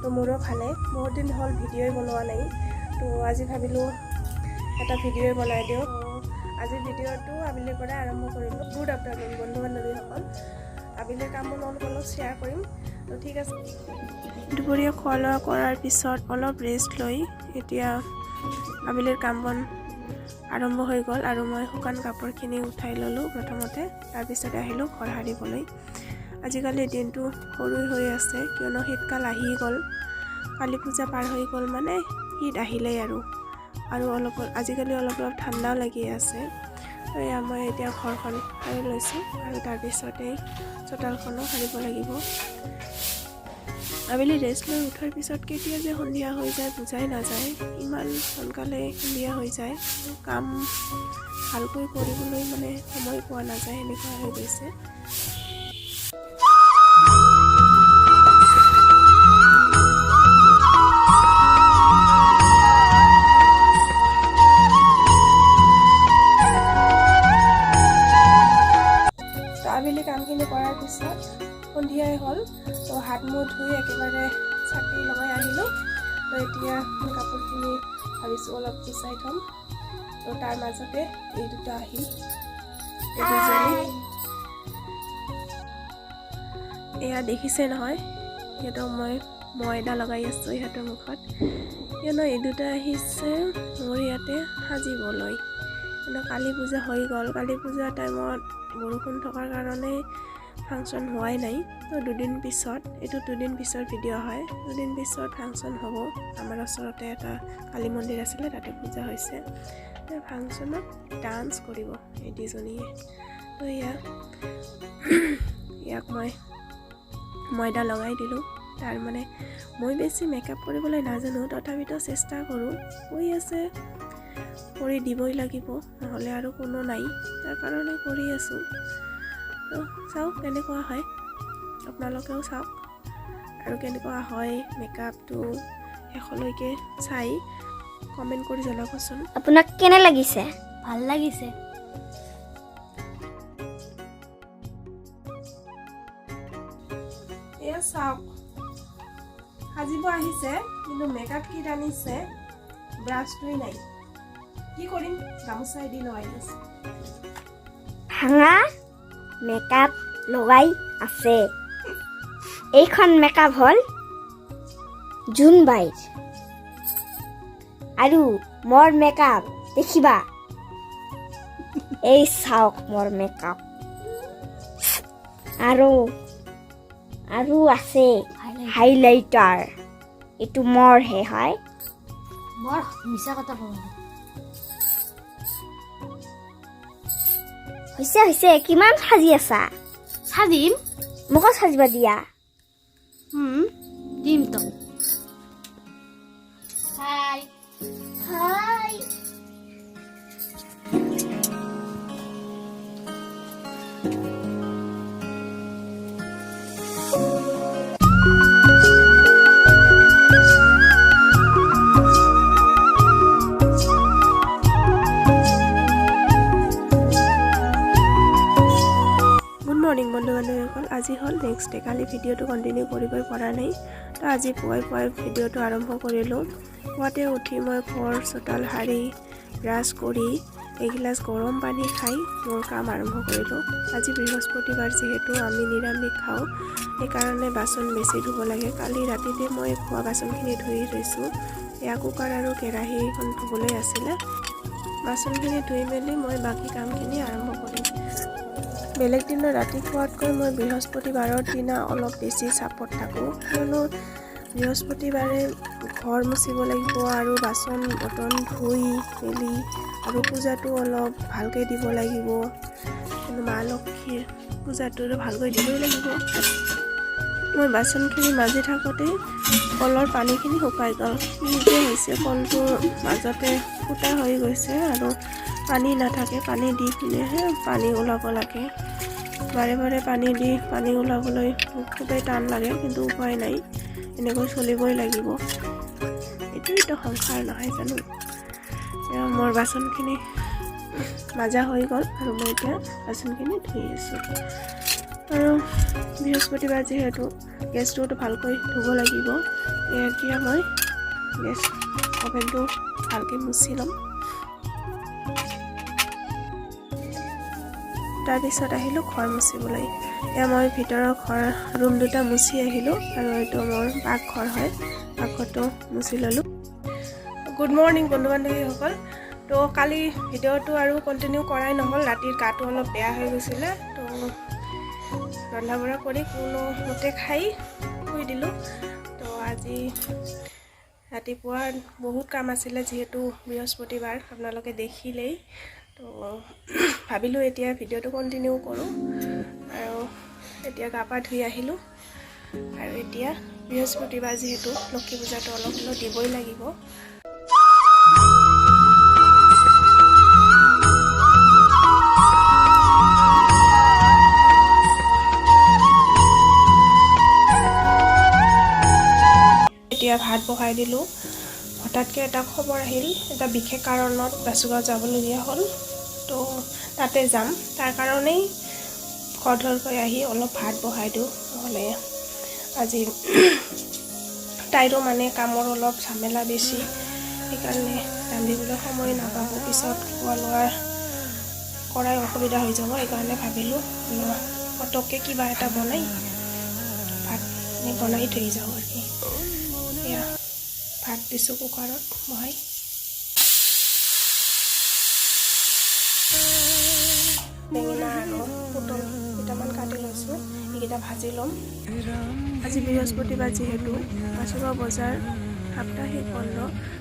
তো মোৰো ভালে বহুত দিন হ'ল ভিডিঅ'ই বনোৱা নাই তো আজি ভাবিলোঁ এটা ভিডিঅ'ই বনাই দিওঁ আজি ভিডিঅ'টো আবেলিৰ পৰা আৰম্ভ কৰিলোঁ গুড আফটাৰনুন বন্ধু বান্ধৱীসকল আবেলিৰ কামবোৰ অলপ শ্বেয়াৰ কৰিম তো ঠিক আছে দুপৰীয়া খোৱা লোৱা কৰাৰ পিছত অলপ ৰেষ্ট লৈ এতিয়া আবেলিৰ কাম বন আৰম্ভ হৈ গ'ল আৰু মই শুকান কাপোৰখিনি উঠাই ল'লোঁ প্ৰথমতে তাৰপিছত আহিলোঁ ঘৰ সাৰিবলৈ আজিকালি দিনটো সৰু হৈ আছে কিয়নো শীতকাল আহি গ'ল কালী পূজা পাৰ হৈ গ'ল মানে শীত আহিলেই আৰু অলপ আজিকালি অলপ ঠাণ্ডাও লাগি আছে তো এয়া মই এতিয়া ঘৰখন সাৰি লৈছোঁ আৰু তাৰপিছতে চোতালখনো সাৰিব লাগিব আবেলি ৰেষ্ট লৈ উঠাৰ পিছত কেতিয়া যে সন্ধিয়া হৈ যায় বুজাই নাযায় ইমান সোনকালে সন্ধিয়া হৈ যায় কাম ভালকৈ কৰিবলৈ মানে সময় পোৱা নাযায় এনেকুৱা হৈ গৈছে আবেলি কামখিনি কৰাৰ পিছত সন্ধিয়াই হ'ল তো হাত মুখ ধুই একেবাৰে চাকি লগাই আহিলোঁ তো এতিয়া কাপোৰখিনি ভাবিছোঁ অলপ গুচাই থ'ম তো তাৰ মাজতে এই দুটা আহিল এয়া দেখিছে নহয় সিহঁতক মই ময়দা লগাই আছোঁ ইহঁতৰ মুখত কিয়নো এই দুটা আহিছে মোৰ ইয়াতে সাজিবলৈ কিন্তু কালী পূজা হৈ গ'ল কালী পূজাৰ টাইমত বৰষুণ থকাৰ কাৰণে ফাংচন হোৱাই নাই তো দুদিন পিছৰ ভিডিঅ' হয় দুদিন পিছত ফাংচন হ'ব আমাৰ ওচৰতে এটা কালী মন্দিৰ আছিলে তাতে পূজা হৈছে ফাংচনত ডান্স কৰিব এই দুজনীয়ে তো ইয়াক মই ময়দা লগাই দিলোঁ তাৰ মানে মই বেছি মেকআপ কৰিবলৈ নাজানো তথাপিতো চেষ্টা কৰোঁ কৈ আছে কৰি দিবই লাগিব নহ'লে আৰু কোনো নাই তাৰ কাৰণে কৰি আছোঁ তো চাওক কেনেকুৱা হয় আপোনালোকেও চাওক আৰু কেনেকুৱা হয় মেকআপটো শেষলৈকে চাই কমেণ্ট কৰি জনাবচোন আপোনাক কেনে লাগিছে ভাল লাগিছে এয়া চাওক সাজিব আহিছে কিন্তু মেকআপ কিট আনিছে ব্ৰাছটোৱেই নাই কি কৰিম গামোচাই দি লগাই দিছে ভাঙা মেকআপ লগাই আছে এইখন মেকআপ হ'ল জুন বাইৰ আৰু মোৰ মেকআপ দেখিবা এই চাওক মোৰ মেকআপ আৰু আছে হাইলাইটাৰ এইটো মোৰ হে হয় বৰ মিছা কথা কওঁ হৈছে কিমান সাজি আছা সাজিম মোকো সাজিবা দিয়া দিম তো হাই মৰ্ণিং বন্ধু বান্ধৱীসকল আজি হ'ল নেক্সট ডে কালি ভিডিঅ'টো কণ্টিনিউ কৰিবই পৰা নাই তো আজি পুৱাই ভিডিঅ'টো আৰম্ভ কৰিলোঁ পুৱাতে উঠি মই ঘৰ চোতাল সাৰি ব্ৰাছ কৰি এগিলাচ গৰম পানী খাই মোৰ কাম আৰম্ভ কৰিলোঁ আজি বৃহস্পতিবাৰ যিহেতু আমি নিৰামিষ খাওঁ সেইকাৰণে বাচন বেছি ধুব লাগে কালি ৰাতিতে মই খোৱা বাচনখিনি ধুই থৈছোঁ এয়া কুকাৰ আৰু কেৰাহীখন ধুবলৈ আছিলে বাচনখিনি ধুই মেলি মই বাকী কামখিনি আৰম্ভ কৰিম বেলেগ দিনৰ ৰাতিপুৱাতকৈ মই বৃহস্পতিবাৰৰ দিনা অলপ বেছি চাপত থাকোঁ কিয়নো বৃহস্পতিবাৰে ঘৰ মুচিব লাগিব আৰু বাচন বৰ্তন ধুই মেলি আৰু পূজাটো অলপ ভালকৈ দিব লাগিব কিন্তু মা লক্ষ্মীৰ পূজাটো ভালকৈ দিবই লাগিব মই বাচনখিনি মাজি থাকোঁতে কলৰ পানীখিনি শুকাই গ'ল কি যে হৈছে কলটোৰ মাজতে ফুটা হৈ গৈছে আৰু পানী নাথাকে পানী দি কিনেহে পানী ওলাব লাগে বাৰে বাৰে পানী ওলাবলৈ খুবেই টান লাগে কিন্তু উপায় নাই এনেকৈ চলিবই লাগিব এইটোতো সংসাৰ নহয় জানো মোৰ বাচনখিনি মাজা হৈ গ'ল আৰু মই এতিয়া বাচনখিনি ধুই আছোঁ আৰু বৃহস্পতিবাৰ যেহেতু গেছটোতো ভালকৈ ধুব লাগিব এতিয়া মই গেছ অভেনটো ভালকৈ মুচি ল'ম। তাৰপিছত আহিলোঁ ঘৰ মুচিবলৈ। এয়া মই ভিতৰৰ ঘৰ ৰুম দুটা মুচি আহিলোঁ আৰু এইটো মোৰ পাকঘৰ হয়, পাকঘৰটো মুচি ল'লোঁ। গুড মৰ্ণিং বন্ধু বান্ধৱীসকল। তো কালি ভিডিঅ'টো আৰু কণ্টিনিউ কৰাই নহ'ল, ৰাতিৰ গাটো অলপ বেয়া হৈ গৈছিলে। তো ৰন্ধা বঢ়া কৰি কোনোমতে খাই শুই দিলোঁ। তো আজি ৰাতিপুৱা বহুত কাম আছিলে, যিহেতু বৃহস্পতিবাৰ আপোনালোকে দেখিলেই। তো ভাবিলোঁ এতিয়া ভিডিঅ'টো কণ্টিনিউ কৰোঁ। আৰু এতিয়া গা পা ধুই আহিলোঁ আৰু এতিয়া বৃহস্পতিবাৰ যিহেতু লক্ষী পূজাটো অলপ হ'লেও দিবই লাগিব। এতিয়া ভাত বহাই দিলোঁ। হঠাৎকৈ এটা খবৰ আহিল, এটা বিশেষ কাৰণত বাচুগাঁও যাবলগীয়া হ'ল। তো তাতে যাম, তাৰ কাৰণেই খৰধৰকৈ আহি অলপ ভাত বহাই দিওঁ। নহ'লে আজি তাইৰো মানে কামৰ অলপ ঝামেলা বেছি, সেইকাৰণে ৰান্ধিবলৈ সময় নাপাব, পিছত খোৱা লোৱাৰ কৰাই অসুবিধা হৈ যাব। সেইকাৰণে ভাবিলোঁ পটককৈ কিবা এটা বনাই ভাত বনাই থৈ যাওঁ আৰু কি। এয়া ভাত দিছোঁ কুকাৰত বহাই। বেঙেনা আৰু পটল কেইটামান কাটি লৈছোঁ, এইকেইটা ভাজি ল'ম। আজি বৃহস্পতিবাৰ যিহেতু বাচুগাঁও বজাৰ সাপ্তাহিক বন্ধ,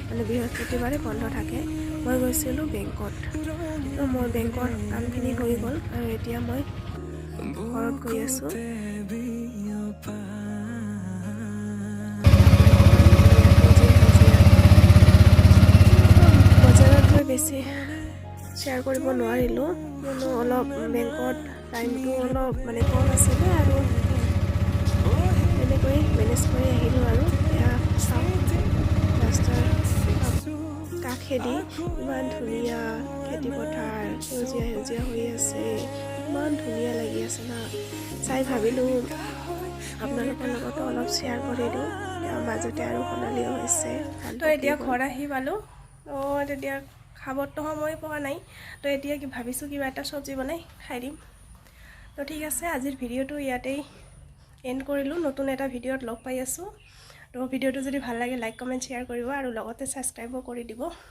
মানে বৃহস্পতিবাৰে বন্ধ থাকে। মই গৈছিলোঁ বেংকত, তো মোৰ বেংকৰ কামখিনি হৈ গ'ল আৰু এতিয়া মই ঘৰত গৈ আছোঁ। বজাৰত গৈ বেছি শ্বেয়াৰ কৰিব নোৱাৰিলোঁ, কিয়নো অলপ বেংকত টাইমটো অলপ মানে কম আছিলে আৰু তেনেকৈ মেনেজ কৰি আহিলোঁ। আৰু এয়া চাওক, ৰাস্তাৰ কাষেদি ইমান ধুনীয়া খেতিপথাৰ, সেউজীয়া সেউজীয়া হৈ আছে, ইমান ধুনীয়া লাগি আছে না। চাই ভাবিলোঁ আপোনালোকৰ লগতো অলপ শ্বেয়াৰ কৰি দিওঁ। মাজতে আৰু সোণালীও হৈছে। তো এতিয়া ঘৰ আহি পালোঁ। তো তেতিয়া খাবতো সময় পোৱা নাই, তো এতিয়া ভাবিছোঁ কিবা এটা চব্জি বনাই খাই দিম। তো ঠিক আছে, আজিৰ ভিডিঅ'টো ইয়াতেই এণ্ড কৰিলোঁ। নতুন এটা ভিডিঅ'ত লগ পাই আছোঁ। তো ভিডিঅ'টো যদি ভাল লাগে লাইক কমেণ্ট শ্বেয়াৰ কৰিব আৰু লগতে ছাবস্ক্ৰাইবো কৰি দিব।